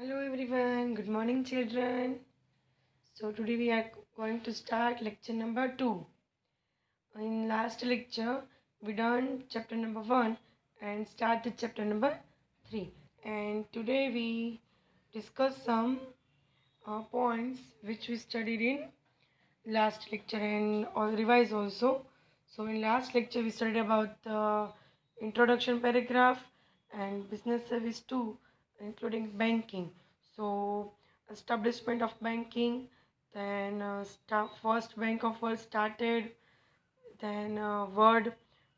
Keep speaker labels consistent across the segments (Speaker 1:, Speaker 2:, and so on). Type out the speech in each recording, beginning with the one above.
Speaker 1: Hello everyone, good morning children. So today we are going to start lecture number 2. In last lecture we done chapter number 1 and started chapter number 3. And today we discuss some points which we studied in last lecture and revise also. So in last lecture we studied about the introduction paragraph and business service 2 including banking. So establishment of banking, then first bank of world started, then word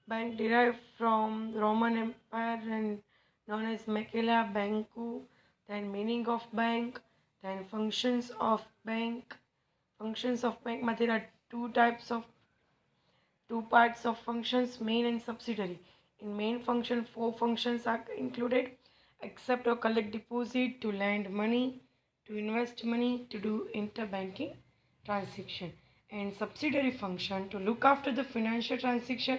Speaker 1: bank derived from Roman Empire and known as Makela Banku, then meaning of bank, then functions of bank. There are two parts of functions, main and subsidiary. In main function, four functions are included: accept or collect deposit, to lend money, to invest money, to do interbanking transaction. And subsidiary function, to look after the financial transaction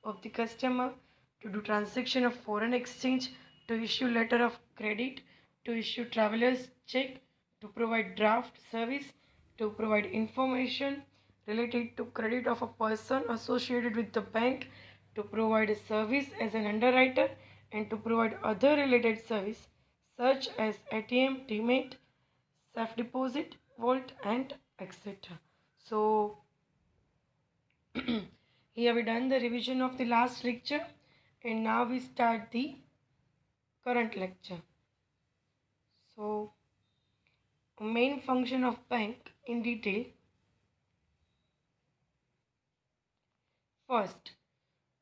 Speaker 1: of the customer, to do transaction of foreign exchange, to issue letter of credit, to issue traveler's check, to provide draft service, to provide information related to credit of a person associated with the bank, to provide a service as an underwriter, and to provide other related service such as ATM, Demat, safe deposit, vault, and etc. So here we done the revision of the last lecture, and now we start the current lecture. So main function of bank in detail. First,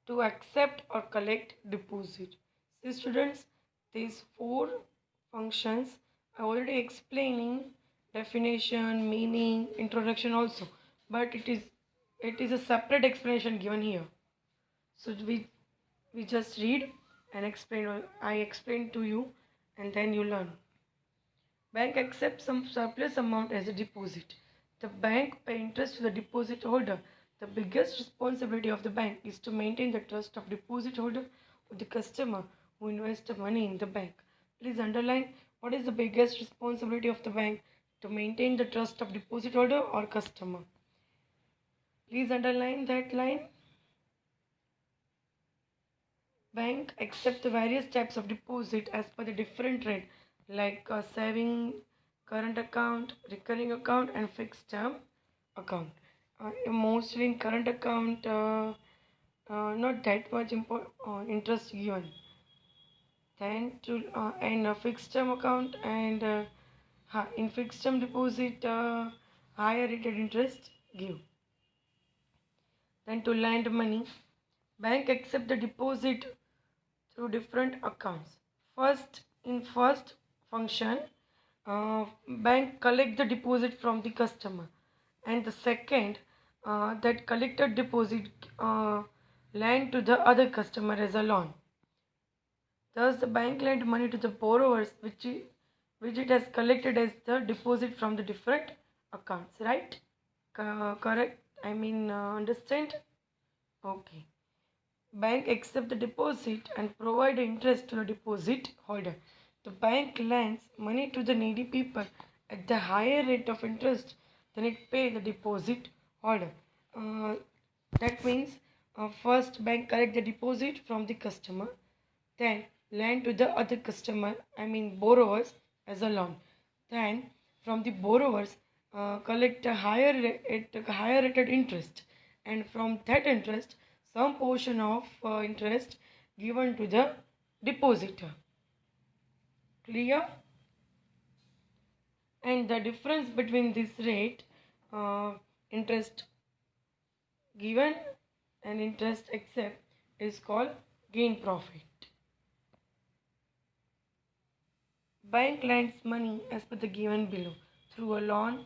Speaker 1: to accept or collect deposit. See students, these four functions I already explaining definition, meaning, introduction also, but it is a separate explanation given here. So we just read and explain. I explain to you and then you learn. Bank accepts some surplus amount as a deposit. The bank pay interest to the deposit holder. The biggest responsibility of the bank is to maintain the trust of deposit holder or the customer who invests the money in the bank. Please underline what is the biggest responsibility of the bank: to maintain the trust of deposit holder or customer. Please underline that line. Bank accept the various types of deposit as per the different rate, like saving, current account, recurring account, and fixed term account. Mostly in current account, not that much interest given. Then to in a fixed term account and in fixed term deposit, higher rated interest give. Then to lend money, bank accept the deposit through different accounts. First function, bank collect the deposit from the customer, and the second, that collected deposit lend to the other customer as a loan. Thus, the bank lend money to the borrowers which it has collected as the deposit from the different accounts. Right? Correct? Understand? Okay. Bank accept the deposit and provide interest to the deposit holder. The bank lends money to the needy people at the higher rate of interest than it pay the deposit holder. That means first bank collect the deposit from the customer, then lend to the other customer, borrowers, as a loan. Then from the borrowers collect a higher rated interest, and from that interest some portion of interest given to the depositor. Clear? And the difference between this rate, interest given and interest accept, is called gain profit. Bank lends money as per the given below through a loan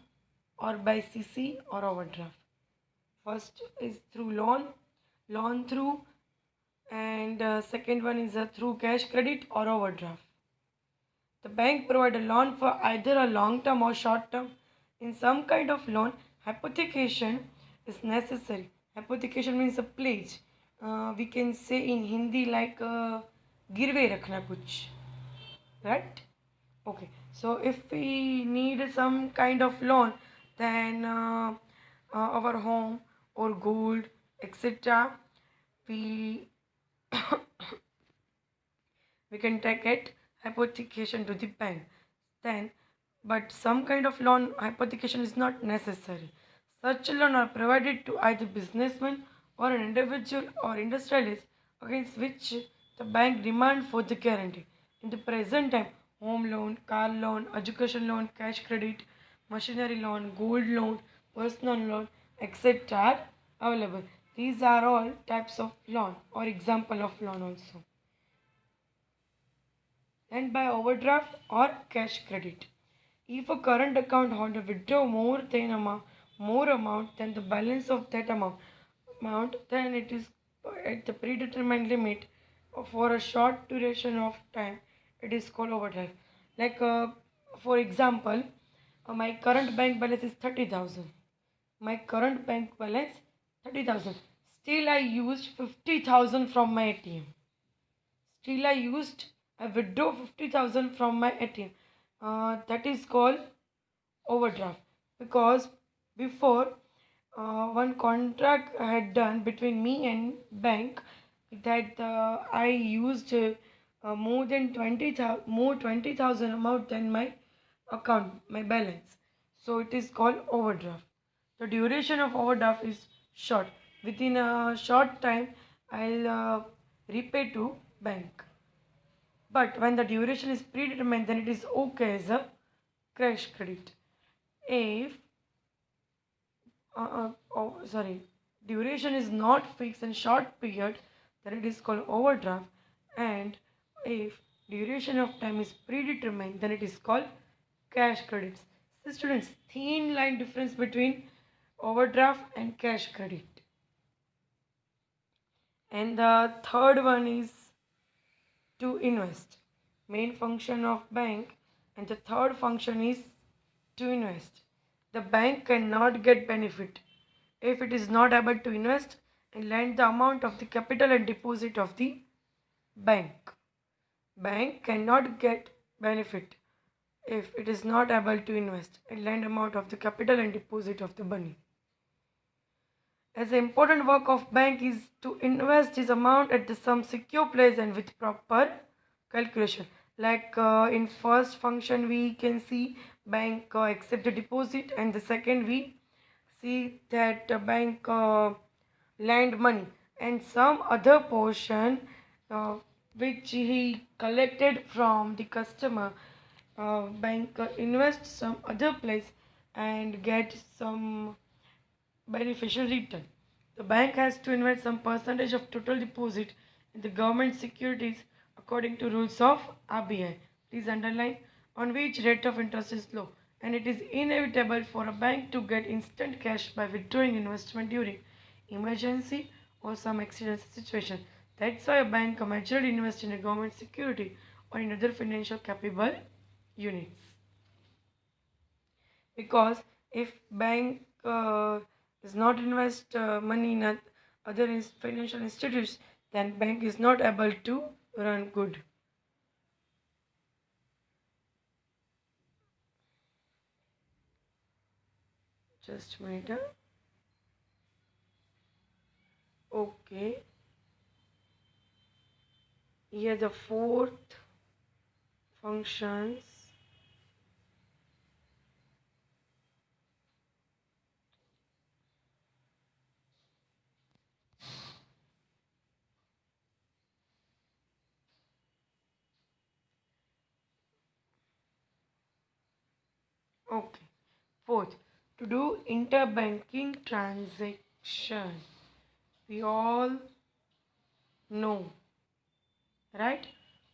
Speaker 1: or by CC or overdraft. First is through loan through, and second one is through cash credit or overdraft. The bank provide a loan for either a long term or short term. In some kind of loan, hypothecation is necessary. Hypothecation means a pledge. We can say in Hindi like गिरवे रखना कुछ, right? Okay, so if we need some kind of loan, then our home or gold, etc., we we can take it hypothecation to the bank. Then, but some kind of loan hypothecation is not necessary. Such loan are provided to either businessman or an individual or industrialist against which the bank demand for the guarantee. In the present time, home loan, car loan, education loan, cash credit, machinery loan, gold loan, personal loan, etc. are available. These are all types of loan or example of loan also, and by overdraft or cash credit. If a current account holder withdraw more amount than the balance of that amount, then it is at the predetermined limit for a short duration of time. It is called overdraft. Like for example, my current bank balance is 30,000. My current bank balance 30,000. Still, I used 50,000 from my ATM. Still, I withdraw 50,000 from my ATM. That is called overdraft, because before one contract I had done between me and bank that I used more 20,000 amount than my account, my balance. So it is called overdraft. The duration of overdraft is short. Within a short time, I'll repay to bank. But when the duration is predetermined, then it is okay as a cash credit. If duration is not fixed and short period, then it is called overdraft. And if duration of time is predetermined, then it is called cash credits. So students, thin line difference between overdraft and cash credit. And the third one is to invest. Main function of bank, and the third function is to invest. The bank cannot get benefit if it is not able to invest and lend the amount of the capital and deposit of the bank. Bank cannot get benefit if it is not able to invest and lend amount of the capital and deposit of the money. As the important work of bank is to invest this amount at the some secure place and with proper calculation. Like in first function we can see bank accept the deposit, and the second we see that bank lend money, and some other portion uh, which he collected from the customer, bank invest some other place and get some beneficial return. The bank has to invest some percentage of total deposit in the government securities according to rules of RBI. Please underline, on which rate of interest is low, and it is inevitable for a bank to get instant cash by withdrawing investment during emergency or some accident situation. That's why a bank majorly invests in a government security or in other financial capable units. Because if bank does not invest money in other financial institutes, then bank is not able to run good. Just a minute. Okay, here the fourth functions. Okay, fourth, to do interbanking transaction. We all know, right,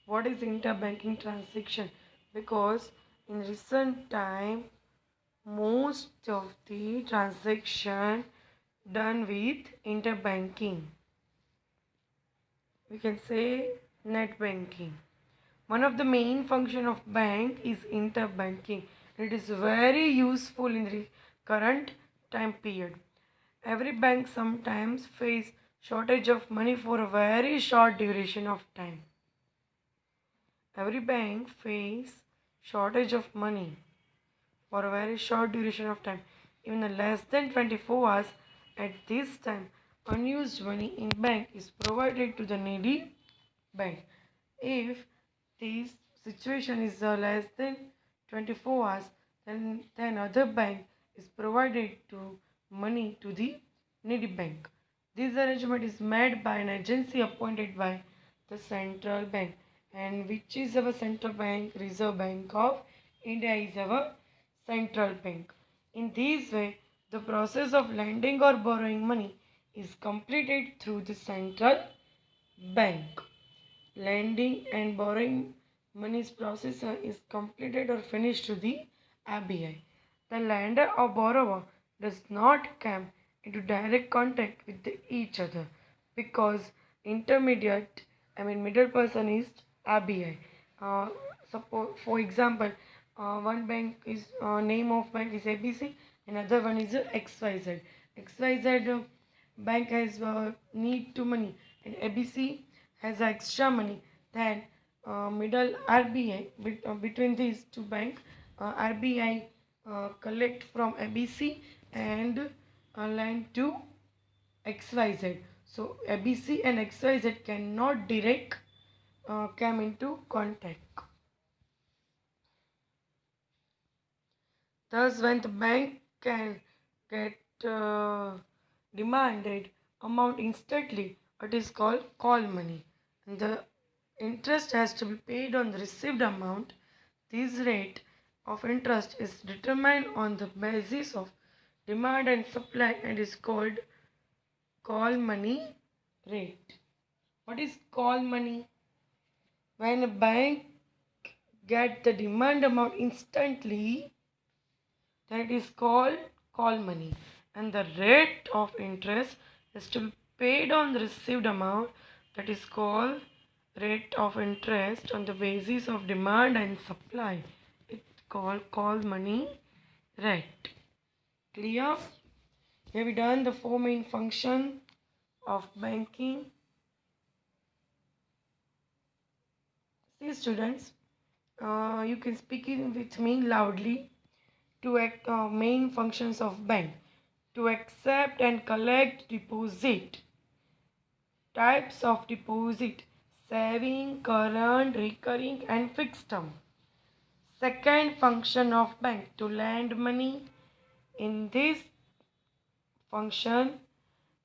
Speaker 1: what is interbanking transaction, because in recent time most of the transaction done with interbanking, we can say net banking. One of the main function of bank is interbanking. It is very useful in the current time period. Every bank sometimes face shortage of money for a very short duration of time. Every bank face shortage of money for a very short duration of time, even less than 24 hours. At this time, unused money in bank is provided to the needy bank. If this situation is less than 24 hours, then other bank is provided to money to the needy bank. This arrangement is made by an agency appointed by the central bank. And which is our central bank? Reserve Bank of India is our central bank. In this way, the process of lending or borrowing money is completed through the central bank. Lending and borrowing money's process is completed or finished to the RBI. The lender or borrower does not come into direct contact with each other because middle person is RBI. Suppose, for example, one bank is name of bank is ABC, another one is XYZ. XYZ bank has need to money, and ABC has extra money. Then middle RBI between these two banks, RBI collect from ABC and lend to XYZ. So ABC and XYZ cannot direct come into contact. Thus, when the bank can get demanded amount instantly, it is called call money. And the interest has to be paid on the received amount. This rate of interest is determined on the basis of demand and supply and is called call money rate. What is call money? When a bank get the demand amount instantly, then it is called call money, and the rate of interest is to be paid on the received amount, that is called rate of interest on the basis of demand and supply. It's called call money rate. Clear? Have we done the four main functions of banking? See students, you can speak in with me loudly. To main functions of bank: to accept and collect deposit. Types of deposit: saving, current, recurring and fixed term. Second function of bank: to lend money. In this function,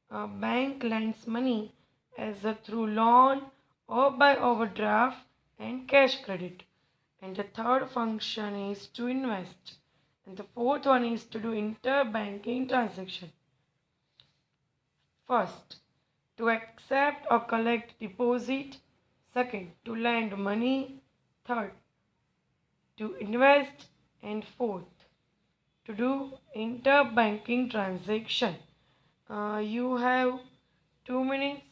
Speaker 1: a bank lends money as through loan or by overdraft and cash credit. And the third function is to invest. And the fourth one is to do interbanking transaction. First, to accept or collect deposit. Second, to lend money. Third, to invest. And fourth, to do interbanking transaction. You have 2 minutes.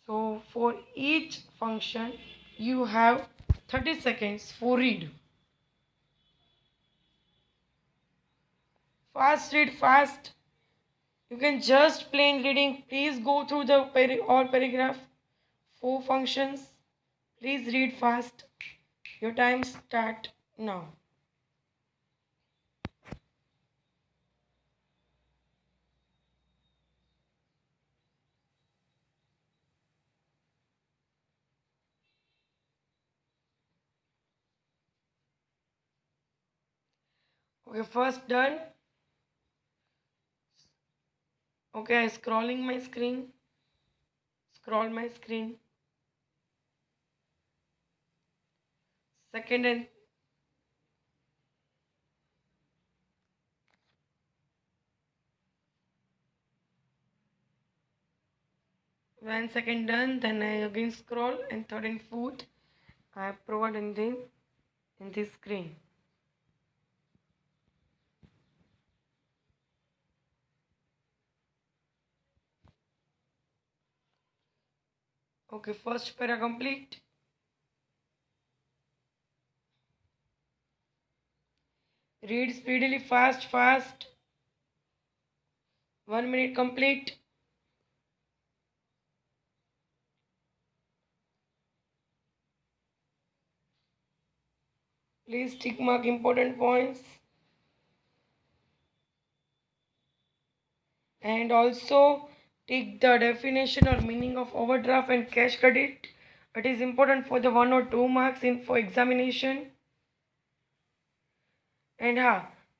Speaker 1: So for each function, you have 30 seconds for read. Fast, read fast. You can just plain reading. Please go through the all paragraph. 4 functions. Please read fast. Your time start now. Okay, first done. Okay, scrolling my screen. Scroll my screen. Second and one second done, then I again scroll, and third and fourth I provide in this screen. Okay, first para complete. Read speedily, fast. 1 minute complete. Please tick mark important points. And also take the definition or meaning of overdraft and cash credit. It is important for the 1 or 2 marks in for examination. And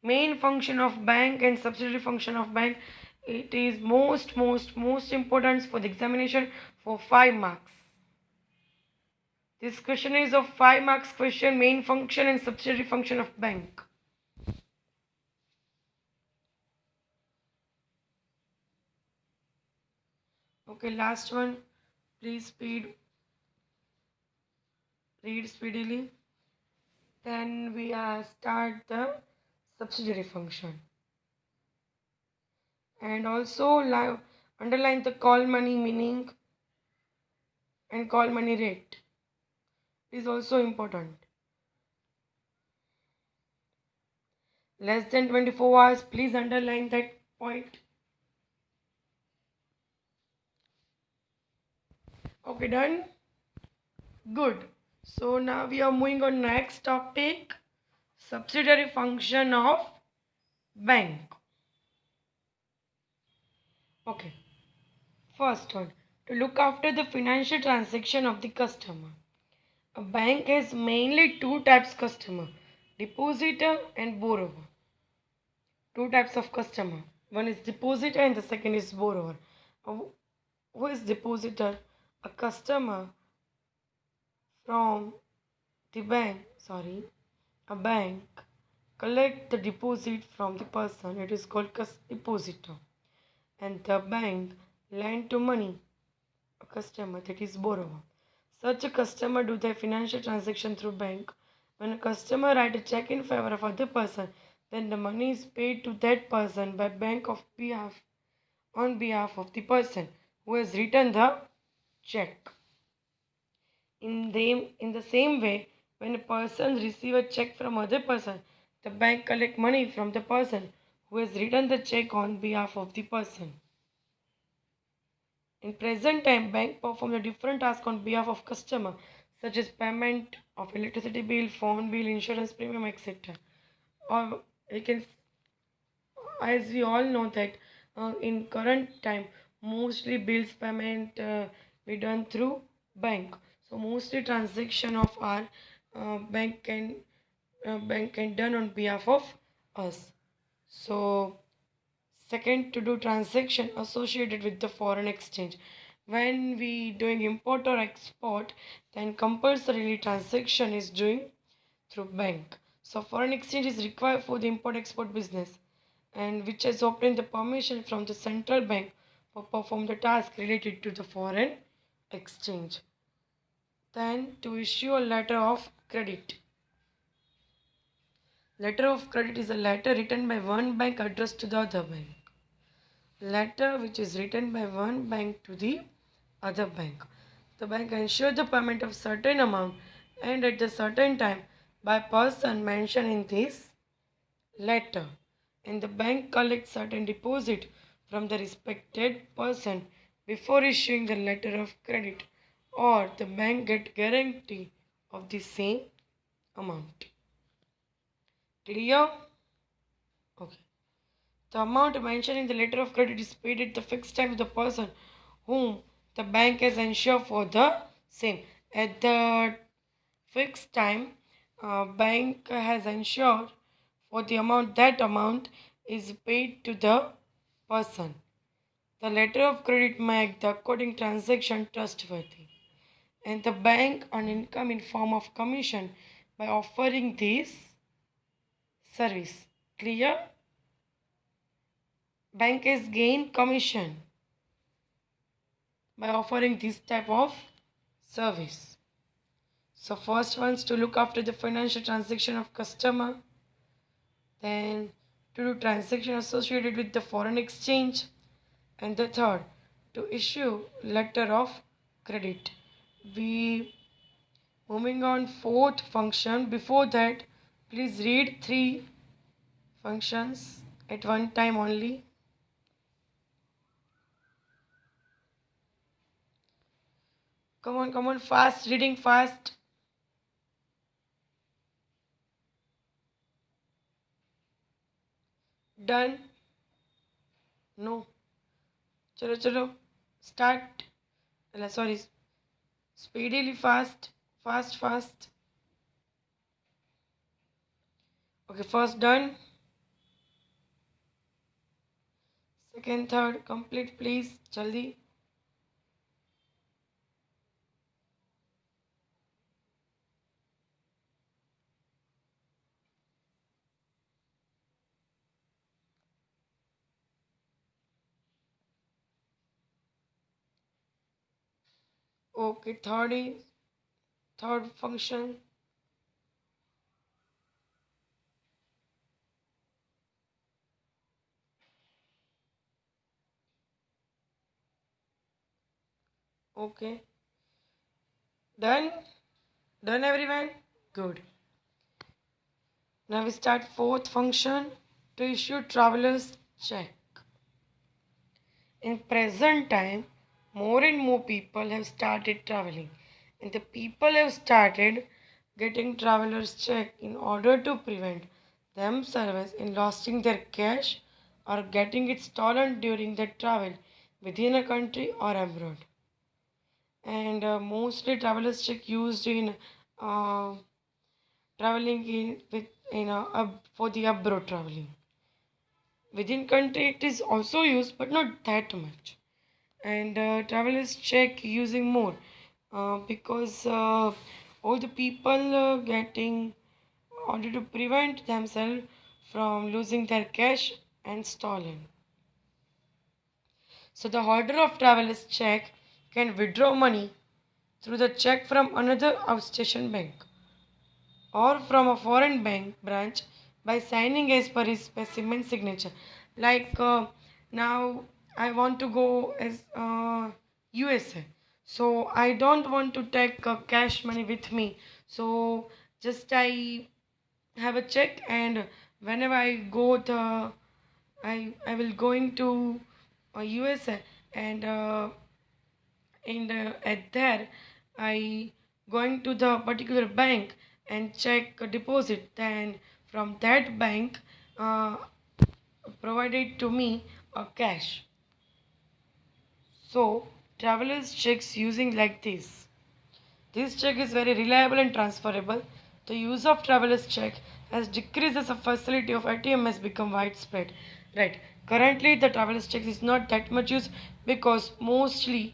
Speaker 1: main function of bank and subsidiary function of bank, it is most important for the examination for 5 marks. This question is of 5 marks question, main function and subsidiary function of bank. Okay, last one. Please read speedily. Then we start the subsidiary function. And also underline the call money meaning and call money rate. It is also important. Less than 24 hours, please underline that point. Okay, done? Good. So now we are moving on next topic, subsidiary function of bank. Okay. First one, to look after the financial transaction of the customer. A bank has mainly two types customer, depositor and borrower. Two types of customer. One is depositor and the second is borrower. Who is depositor? A customer from the bank, a bank collect the deposit from the person. It is called depositor. And the bank lend to money a customer, that is borrower. Such a customer do their financial transaction through bank. When a customer write a check in favor of other person, then the money is paid to that person by bank on behalf of the person who has written the check. In the same way, when a person receive a check from other person, the bank collect money from the person who has written the check on behalf of the person. In present time, bank perform a different task on behalf of customer, such as payment of electricity bill, phone bill, insurance premium, etc. Or you can, as we all know that in current time, mostly bills payment be done through bank. So mostly transaction of our bank can done on behalf of us. So second, to do transaction associated with the foreign exchange. When we doing import or export, then compulsorily transaction is doing through bank. So foreign exchange is required for the import export business, and which has obtained the permission from the central bank for perform the task related to the foreign exchange. Then to issue a letter of credit. Letter of credit is a letter written by one bank addressed to the other bank. Letter which is written by one bank to the other bank. The bank ensures the payment of certain amount and at a certain time by person mentioned in this letter, and the bank collects certain deposit from the respected person before issuing the letter of credit, or the bank get guarantee of the same amount. Clear? Okay. The amount mentioned in the letter of credit is paid at the fixed time to the person whom the bank has ensured for the same. At the fixed time, bank has ensured for the amount, that amount is paid to the person. The letter of credit make the according transaction trustworthy, and the bank earn income in form of commission by offering this service. Clear? Bank is gain commission by offering this type of service. So first one's to look after the financial transaction of customer, then to do transaction associated with the foreign exchange, and the third to issue letter of credit. We moving on fourth function. Before that, please read 3 functions at one time only. Come on, fast, reading fast. Done. No. चलो चलो. Start. Sorry. Speedily fast. Fast fast. Okay, first done. Second, third, complete please. Jaldi. Okay, third function. Okay. Done. Done everyone? Good. Now we start fourth function to issue traveler's check. In present time, more and more people have started traveling, and the people have started getting traveler's check in order to prevent themselves in losing their cash or getting it stolen during their travel within a country or abroad. And mostly traveler's check used in uh, traveling for the abroad traveling. Within country it is also used, but not that much. And travelers check using more because all the people getting order to prevent themselves from losing their cash and stolen. So the holder of traveler's check can withdraw money through the check from another outstation bank or from a foreign bank branch by signing as per his specimen signature. Like now, I want to go as USA, so I don't want to take cash money with me. So just I have a check, and whenever I go I will going to USA, and at there I going to the particular bank and check a deposit, then from that bank uh, provided to me a cash. So travelers checks using like this check is very reliable and transferable. The use of traveler's check has decreased as the facility of ATM has become widespread. Right. Currently, the traveler's check is not that much used because mostly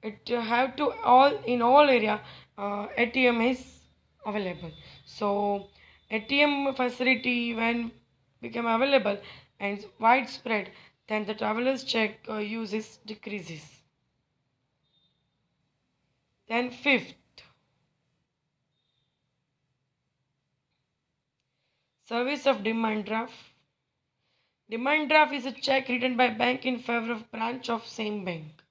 Speaker 1: it have to all in all area ATM is available. So ATM facility when become available and widespread, then the traveler's check uses decreases. Then fifth, service of demand draft. Demand draft is a check written by bank in favor of branch of same bank.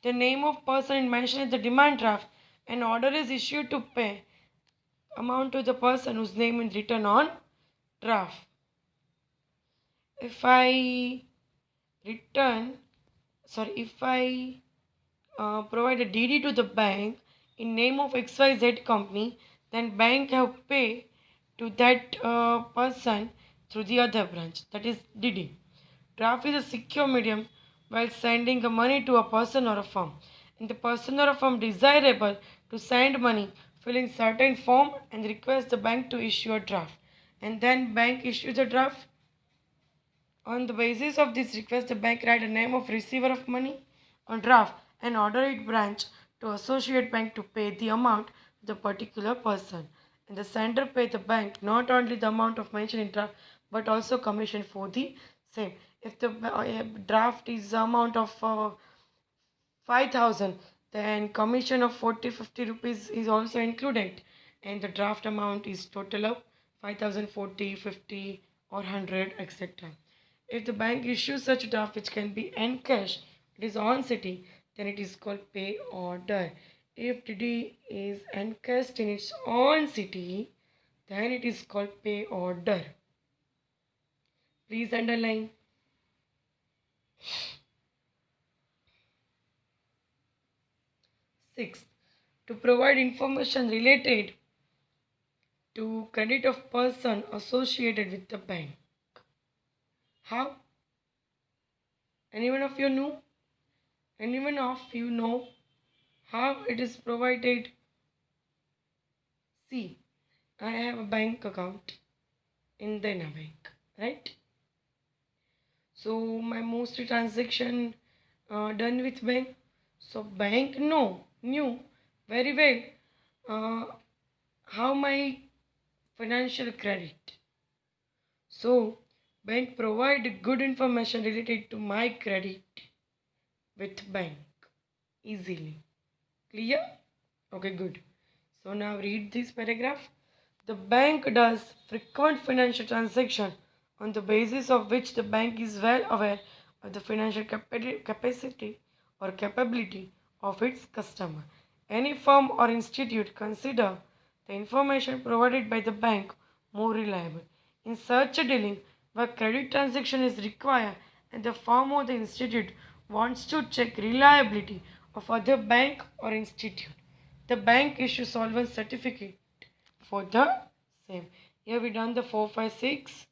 Speaker 1: The name of person mentioned in the demand draft. An order is issued to pay amount to the person whose name is written on draft. If I return, if I provide a DD to the bank in name of XYZ company, then bank have pay to that person through the other branch, that is DD. Draft is a secure medium while sending the money to a person or a firm. And the person or a firm desirable to send money, fill in certain form and request the bank to issue a draft. And then bank issues a draft. On the basis of this request, the bank write a name of receiver of money on draft and order it branch to associate bank to pay the amount to the particular person. And the sender pay the bank not only the amount of mentioned in draft but also commission for the same. If the draft is the amount of 5,000, then commission of 40-50 rupees is also included, and the draft amount is total of 5,000, 40, 50 or 100, etc. If the bank issues such draft which can be encashed, it is on city, then it is called pay order. If DD is encashed in its own city, then it is called pay order. Please underline. Sixth, to provide information related to credit of person associated with the bank. How? Anyone of you know? Anyone of you know how it is provided? See, I have a bank account in Dena Bank, right? So my most transaction done with bank. So bank knew very well how my financial credit. So bank provide good information related to my credit with bank easily. Clear? Okay, good. So now read this paragraph. The bank does frequent financial transaction on the basis of which the bank is well aware of the financial capacity or capability of its customer. Any firm or institute consider the information provided by the bank more reliable. In such a dealing, where credit transaction is required and the firm or the institute wants to check reliability of other bank or institute, the bank issues solvent certificate for the same. Here we done the 4, 5, 6.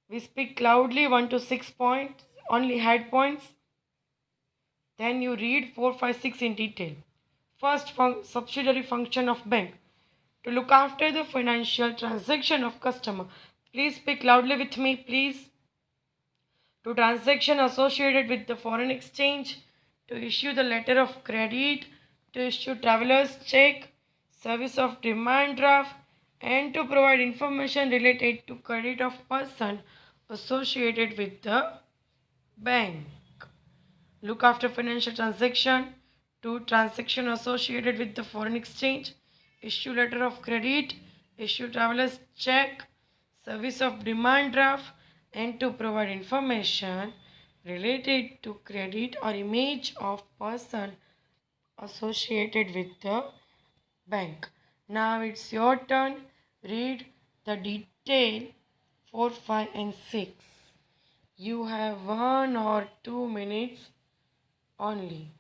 Speaker 1: We speak loudly 1 to 6 points, only head points. Then you read 4, 5, 6 in detail. First, subsidiary function of bank. To look after the financial transaction of customer. Please speak loudly with me, please. To transaction associated with the foreign exchange. To issue the letter of credit. To issue traveler's check. Service of demand draft. And to provide information related to credit of person associated with the bank. Look after financial transaction. To transaction associated with the foreign exchange. Issue letter of credit. Issue traveler's check. Service of demand draft. And to provide information related to credit or image of person associated with the bank. Now it's your turn. Read the detail 4, 5 and 6. You have 1 or 2 minutes only.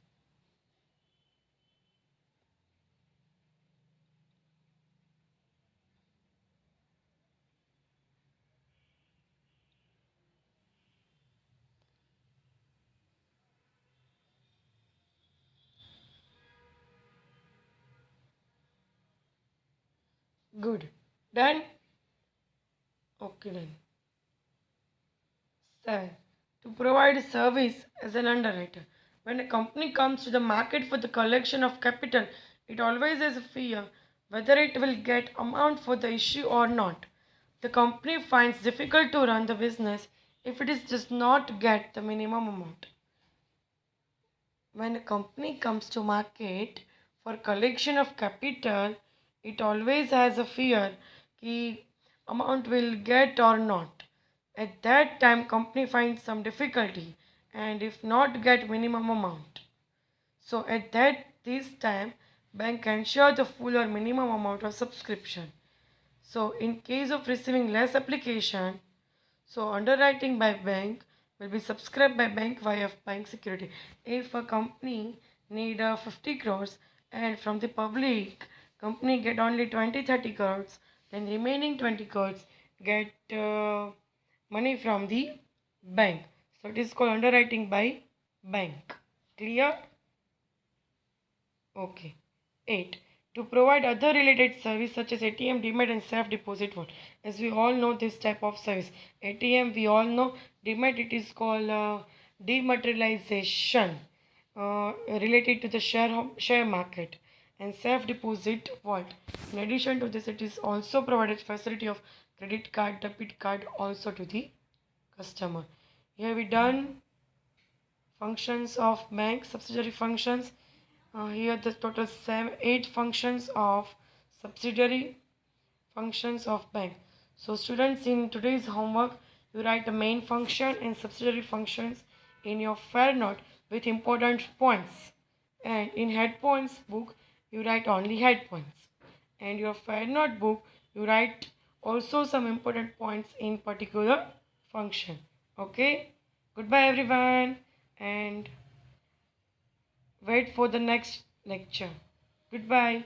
Speaker 1: Good. Done? Okay, done. 7. To provide service as an underwriter. When a company comes to the market for the collection of capital, it always has a fear whether it will get amount for the issue or not. The company finds difficult to run the business if it does not get the minimum amount. When a company comes to market for collection of capital, it always has a fear कि amount will get or not. At that time, company finds some difficulty and if not get minimum amount. So at this time, bank ensure the full or minimum amount of subscription. So in case of receiving less application, so underwriting by bank will be subscribed by bank via bank security. If a company need 50 crores and from the public company get only 20-30 crores, then remaining 20 crores get money from the bank. So it is called underwriting by bank. Clear? Okay. 8. To provide other related service such as ATM, Demat and safe deposit vault. As we all know this type of service. ATM we all know. Demat it is called dematerialization related to the share market. And safe deposit vault. In addition to this, it is also provided facility of credit card, debit card also to the customer. Here we done functions of bank, subsidiary functions. Here the total 8 functions of subsidiary functions of bank. So students, in today's homework, you write the main function and subsidiary functions in your fair note with important points. And in head points book, you write only head points. And your fair note book, you write also some important points in particular function. Okay? Goodbye everyone and wait for the next lecture. Goodbye.